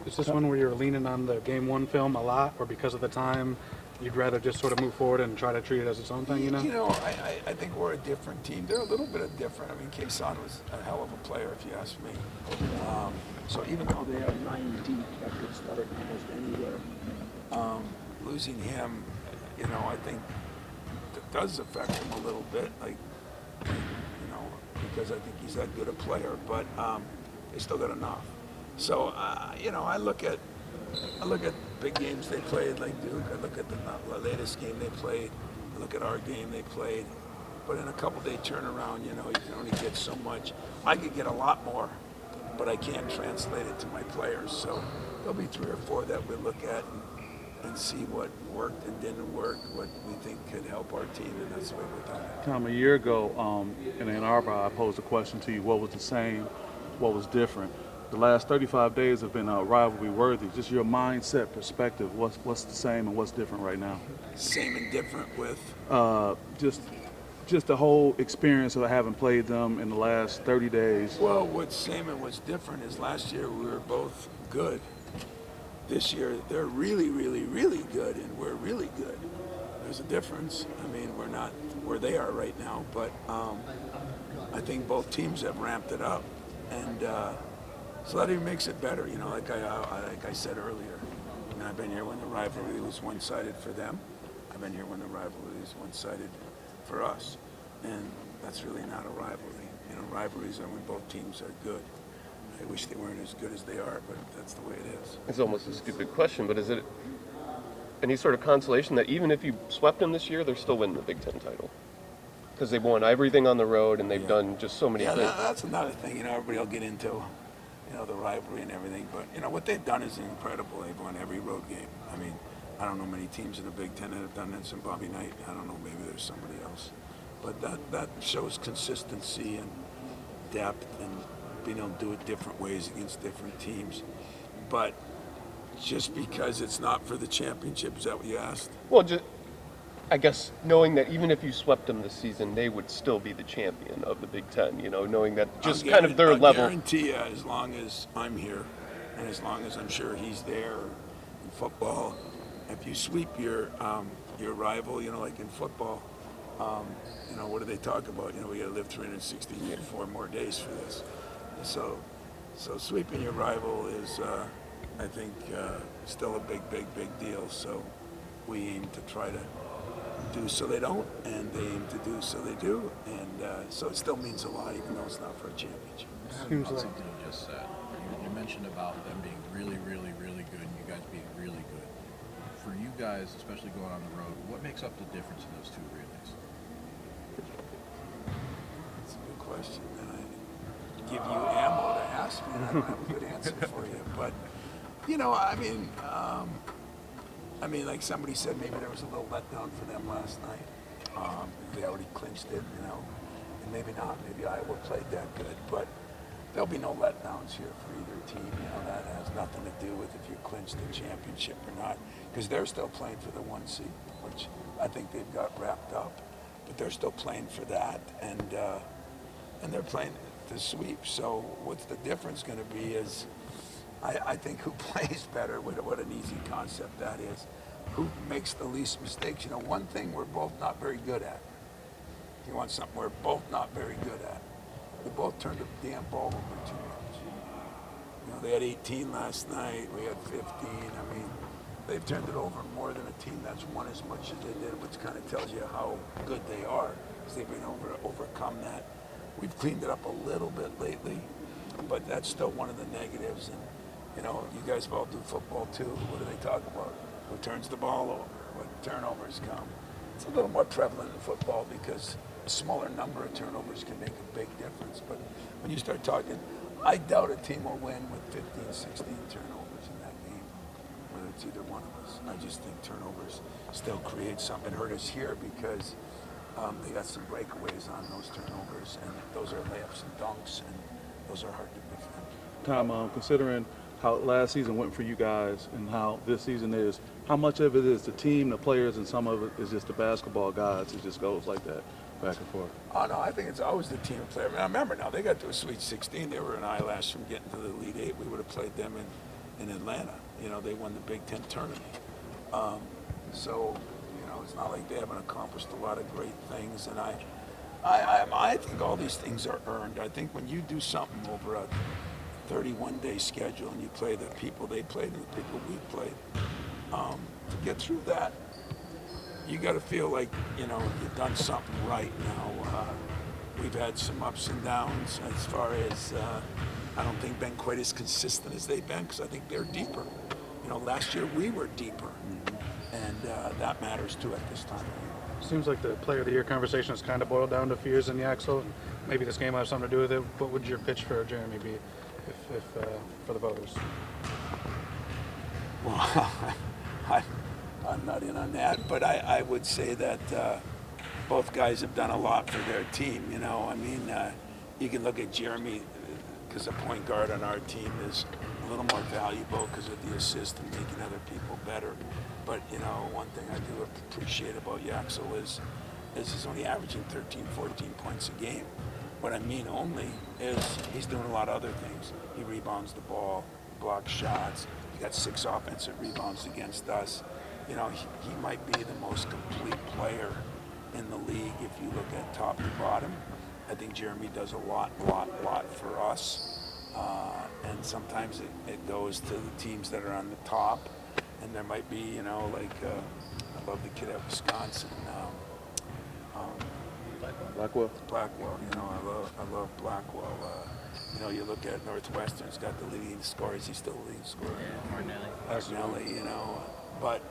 Is this one where you're leaning on the game one film a lot, or because of the time, you'd rather just sort of move forward and try to treat it as its own thing, you know? I think we're a different team. They're a little bit different. I mean, Kason was a hell of a player, if you ask me. So even though they have 9 that could start almost anywhere, losing him, I think that does affect him a little bit. Like, because I think he's that good a player, but they still got enough. So, I look at big games they played like Duke. I look at the latest game they played. I look at our game they played. But in a couple-day turnaround, you can only get so much. I could get a lot more, but I can't translate it to my players. So there'll be 3 or 4 that we look at and see what worked and didn't work, what we think could help our team, and that's the way we're done it. Tom, a year ago in Ann Arbor, I posed a question to you: what was the same, what was different? The last 35 days have been rivalry worthy. Just your mindset perspective. What's the same and what's different right now? Same and different with. Just the whole experience of having played them in the last 30 days. Well, what's same and what's different is last year we were both good. This year they're really, really, really good, and we're really good. There's a difference. I mean, we're not where they are right now, but I think both teams have ramped it up, and so that even makes it better. Like I said earlier, I mean, I've been here when the rivalry was one-sided for them. I've been here when the rivalry was one-sided for us, and that's really not a rivalry. Rivalries are when both teams are good. I wish they weren't as good as they are, but that's the way it is. It's almost a stupid question, but is it any sort of consolation that even if you swept them this year, they're still winning the Big Ten title? Because they've won everything on the road, and they've done just so many things. That's another thing. Everybody will get into, the rivalry and everything, but what they've done is incredible. They've won every road game. I mean, I don't know many teams in the Big Ten that have done that since Bobby Knight. I don't know, maybe there's somebody else, but that shows consistency and depth and being able to do it different ways against different teams. But just because it's not for the championship, is that what you asked? Well, I guess knowing that even if you swept them this season, they would still be the champion of the Big Ten, knowing that just kind of their level. I guarantee you, as long as I'm here and as long as I'm sure he's there in football, if you sweep your rival, like in football, what do they talk about? We got to live 364 more days for this. So sweeping your rival is, I think, still a big deal. So we aim to try to do so they don't, and they aim to do so they do, and so it still means a lot, even though it's not for a championship. Seems like Something you just said. You mentioned about them being really, really, really good, and you guys being really good. For you guys, especially going on the road, what makes up the difference in those 2 relays? That's a good question, and I give you ammo to ask me. I don't have a good answer for you, but I mean, like somebody said, maybe there was a little letdown for them last night. They already clinched it, and maybe not. Maybe Iowa played that good, but there'll be no letdowns here for either team. That has nothing to do with if you clinch the championship or not, because they're still playing for the 1 seed, which I think they've got wrapped up. But they're still playing for that, and they're playing to sweep. So what's the difference going to be is, I think who plays better, what an easy concept that is. Who makes the least mistakes? One thing we're both not very good at. If you want something we're both not very good at, we both turned the damn ball over too much. They had 18 last night, we had 15. I mean, they've turned it over more than a team that's won as much as they did, which kind of tells you how good they are, because they've been able to overcome that. We've cleaned it up a little bit lately, but that's still one of the negatives. And you guys all do football too. What do they talk about? Who turns the ball over? What turnovers come? It's a little more prevalent in football because a smaller number of turnovers can make a big difference. But when you start talking, I doubt a team will win with 15, 16 turnovers in that game, whether it's either one of us. I just think turnovers still create something. It hurt us here because they got some breakaways on those turnovers, and those are layups and dunks, and those are hard to defend. Tom, considering how last season went for you guys and how this season is, how much of it is the team, the players, and some of it is just the basketball guys? It just goes like that, back and forth. Oh, no, I think it's always the team player. Now, remember now, they got to a Sweet 16. They were an eyelash from getting to the Elite Eight. We would have played them in Atlanta. You know, they won the Big Ten tournament. So, you know, it's not like they haven't accomplished a lot of great things. And I think all these things are earned. I think when you do something over a 31-day schedule and you play the people they played and the people we played, to get through that, you got to feel like, you know, you've done something right now. We've had some ups and downs as far as I don't think been quite as consistent as they've been because I think they're deeper. You know, last year we were deeper, and that matters too at this time. Seems like the player of the year conversation has kind of boiled down to fears in Yaxel, and maybe this game will have something to do with it. What would your pitch for Jeremy be if for the voters? Well, I'm not in on that, but I would say that both guys have done a lot for their team. You know, I mean, you can look at Jeremy because a point guard on our team is a little more valuable because of the assist and making other people better. But, you know, one thing I do appreciate about Yaxel is he's only averaging 13, 14 points a game. What I mean only is he's doing a lot of other things. He rebounds the ball, blocks shots. He got 6 offensive rebounds against us. You know, he might be the most complete player in the league if you look at top to bottom. I think Jeremy does a lot for us. And sometimes it goes to the teams that are on the top. And there might be, you know, like, I love the kid at Wisconsin. Blackwell. Blackwell, you know, I love Blackwell. You know, you look at Northwestern's got the leading scorers. He's still the leading scorer. Martinelli, you know. But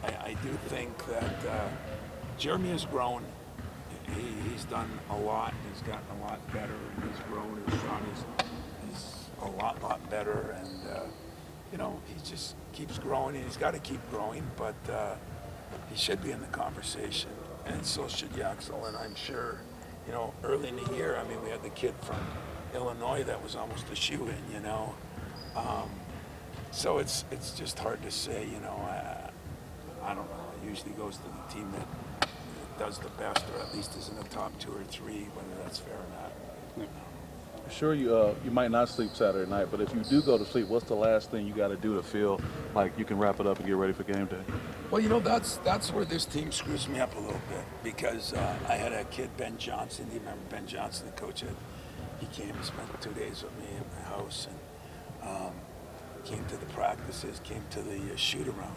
I do think that Jeremy has grown. He's done a lot. He's gotten a lot better, and he's grown. His shot is a lot better, and you know, he just keeps growing, and he's got to keep growing. But he should be in the conversation, and so should Yaxel. And I'm sure, you know, early in the year, I mean, we had the kid from Illinois that was almost a shoe-in, you know. So it's just hard to say, you know. I don't know. It usually goes to the team that does the best, or at least is in the top 2 or 3, whether that's fair or not. Sure, you might not sleep Saturday night, but if you do go to sleep, what's the last thing you got to do to feel like you can wrap it up and get ready for game day? Well, you know, that's where this team screws me up a little bit because I had a kid, Ben Johnson. Do you remember Ben Johnson, the coach? He came and spent 2 days with me at my house and came to the practices, came to the shoot-around.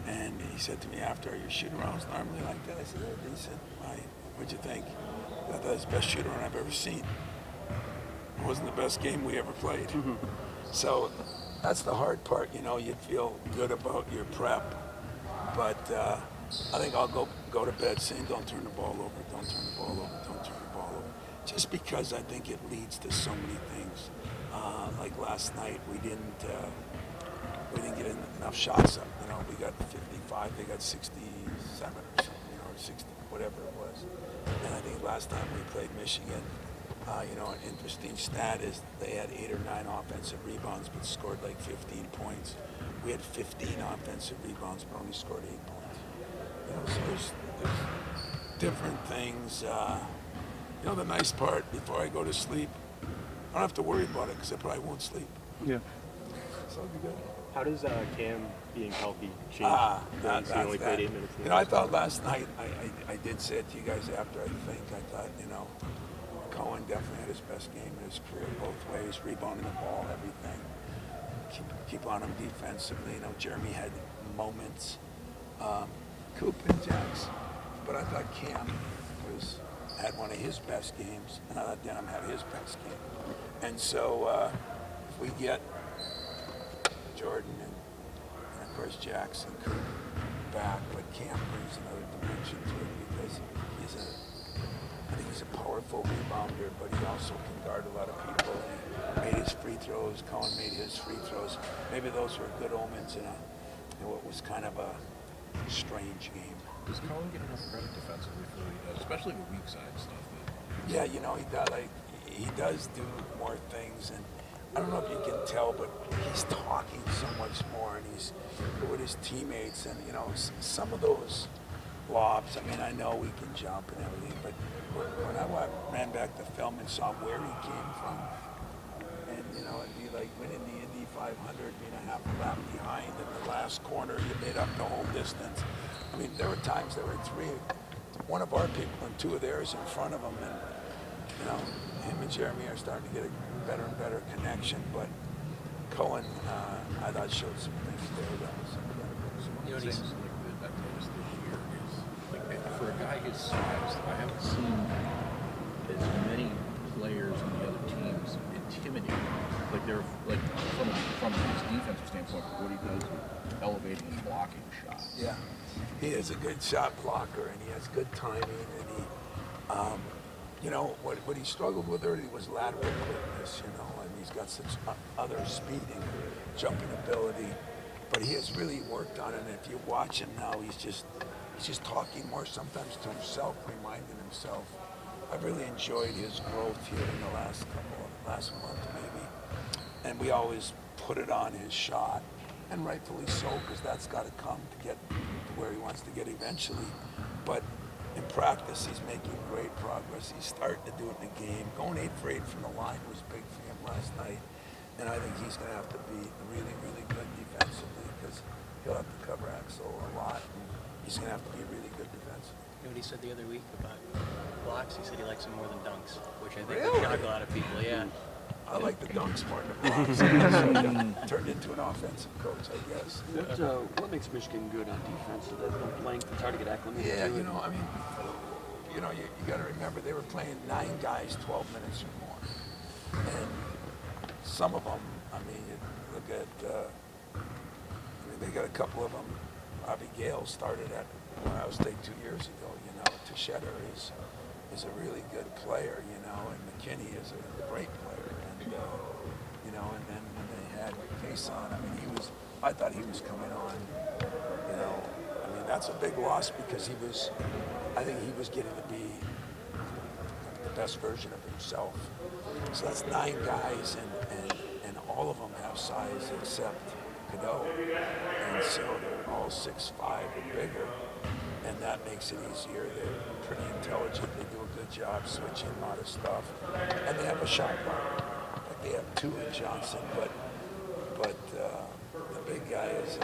And he said to me after, "Are your shoot-arounds normally like that?" I said, "They're decent." What'd you think? I thought that was the best shoot-around I've ever seen. It wasn't the best game we ever played. So that's the hard part, you know. You feel good about your prep, but I think I'll go to bed saying, "Don't turn the ball over, don't turn the ball over, don't turn the ball over," just because I think it leads to so many things. Like last night, we didn't get enough shots up. You know, we got 55, they got 67 or something, you know, or 60, whatever it was. And I think last time we played Michigan, you know, an interesting stat is they had 8 or 9 offensive rebounds but scored like 15 points. We had 15 offensive rebounds but only scored 8 points. You know, so there's different things. You know, the nice part, before I go to sleep, I don't have to worry about it because I probably won't sleep. Yeah. So it'll be good. How does Cam being healthy change things? He only played 8 minutes. You know, I thought last night, I did say it to you guys after, I thought, you know, Cohen definitely had his best game in his career both ways, rebounding the ball, everything. Keep on him defensively. You know, Jeremy had moments, Coop and Jax, but I thought Cam had one of his best games, and I thought Denham had his best game. And so if we get Jordan and of course Jackson Coop back, but Cam brings another dimension to it because I think he's a powerful rebounder, but he also can guard a lot of people. He made his free throws. Cohen made his free throws. Maybe those were good omens in what was kind of a strange game. Does Cohen get enough credit defensively for what he does, especially the weak side stuff? Yeah, you know, he does do more things, and I don't know if you can tell, but he's talking so much more, and he's with his teammates, and you know, some of those lobs. I mean, I know we can jump and everything, but when I ran back the film and saw where he came from, and you know, it'd be like winning the Indy 500, being a half a lap behind in the last corner, you made up the whole distance. I mean, there were times there were one of our people and two of theirs in front of them, and you know, him and Jeremy are starting to get a better and better connection. But Cohen, I thought showed some things there that was incredible. One of the things that I've noticed this year is, like, for a guy his size, I haven't seen as many players on the other teams intimidating. Like they're like from his defensive standpoint, what he does with elevating and blocking shots. Yeah, he is a good shot blocker, and he has good timing, and he, you know, what he struggled with early was lateral quickness, you know, and he's got such other speed and jumping ability, but he has really worked on it. And if you watch him now, he's just talking more sometimes to himself, reminding himself. I've really enjoyed his growth here in the last month maybe, and we always put it on his shot, and rightfully so, because that's got to come to get to where he wants to get eventually. But in practice, he's making great progress. He's starting to do it in the game. Going 8 for 8 from the line was big for him last night, and I think he's going to have to be really, really good defensively, because he'll have to cover Axel a lot, and he's going to have to be really good defensively. You know what he said the other week about blocks? He said he likes them more than dunks, which I think Really? would shock a lot of people. Yeah. I like the dunks more than blocks. Turned into an offensive coach, I guess. What makes Michigan good on defense? So that the length, it's hard to get acclimated Yeah, to you it. know, I mean, you know, you got to remember they were playing 9 guys 12 minutes or more, and some of them, I mean, you look at, I mean, they got a couple of them. Bobby Gale started at Ohio State 2 years ago. You know, Teixeira is a really good player. You know, and McKinney is a great player. And you know, and then when they had Case on, I mean, I thought he was coming on. You know, I mean, that's a big loss because I think he was getting to be the best version of himself. So that's 9 guys, and all of them have size except Cadeau. And so they're all 6'5" or bigger, and that makes it easier. They're pretty intelligent. They do a good job switching a lot of stuff, and they have a shot blocker. Like they have 2 in Johnson, but the big guy is a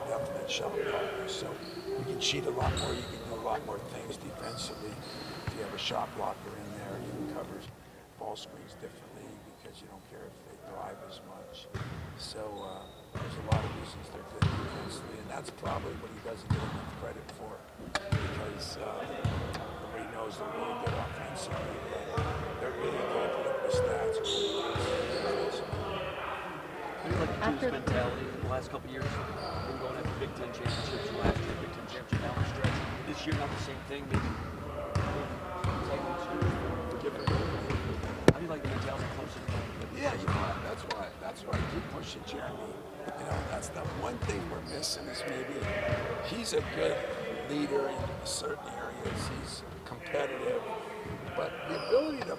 definite shot blocker. So you can cheat a lot more. You can do a lot more things defensively if you have a shot blocker in there. You can cover ball screens differently because you don't care if they drive as much. So there's a lot of reasons they're good defensively, and that's probably what he doesn't get enough credit for, because everybody knows they're really good offensively, but they're really good with the stats. How do you like the team's mentality in the last couple of years? Been going after Big Ten championships last year, Big Ten championship down the stretch. This year, not the same thing. Maybe different. How do you like the mentality closer? Yeah, you know, that's why I keep pushing Jeremy. You know, that's the one thing we're missing is maybe he's a good leader in certain areas. He's competitive, but the ability to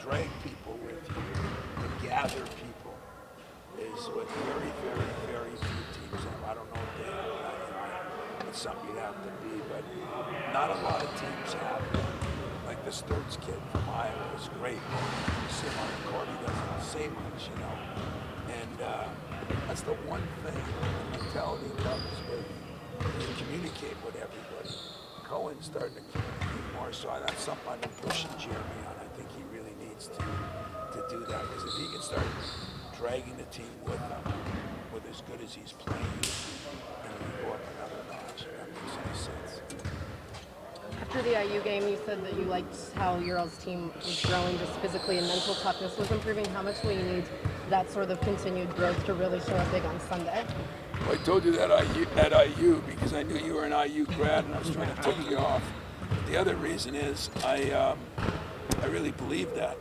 drag people with you, to gather people, is what very, very, very few teams have. I don't know if they have that. It's something you'd have to be, but not a lot of teams have that. Like the Sturts kid from Iowa is great. You see him on the court, he doesn't say much, you know. And that's the one thing, the mentality comes with, you communicate with everybody. Cohen's starting to communicate more, so that's something I've been pushing Jeremy on. I think he really needs to do that, because if he can start dragging the team with him, with as good as he's playing, and we go up another notch, if that makes any sense. After the IU game, you said that you liked how your all's team was growing, just physically, and mental toughness was improving. How much will you need that sort of continued growth to really show up big on Sunday? Well, I told you that at IU because I knew you were an IU grad and I was trying to take you off. The other reason is I really believed that.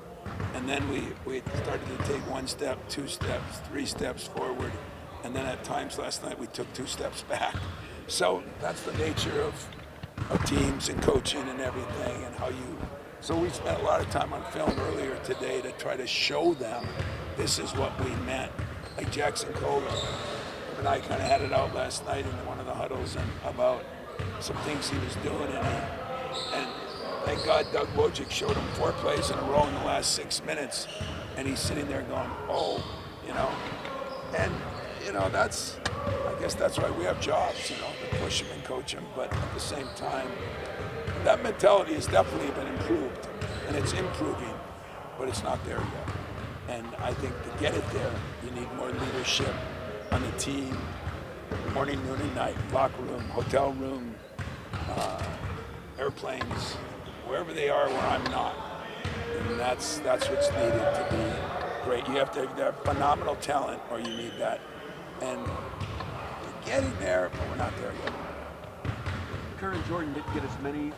And then we started to take 1 step, 2 steps, 3 steps forward. And then at times last night we took 2 steps back. So that's the nature of teams and coaching and everything, and how you. So we spent a lot of time on film earlier today to try to show them this is what we meant. Like Jackson Cole and I kind of had it out last night in one of the huddles and about some things he was doing, and thank God Doug Wojcik showed him 4 plays in a row in the last 6 minutes, and he's sitting there going, oh, you know. And you know, I guess that's why we have jobs, you know, to push them and coach them. But at the same time, that mentality has definitely been improved, and it's improving, but it's not there yet. And I think to get it there, you need more leadership on the team, morning, noon, and night, locker room, hotel room, airplanes, wherever they are where I'm not. And that's what's needed to be great. You have to have phenomenal talent, or you need that. And we're getting there, but we're not there yet. Kerr and Jordan didn't get as many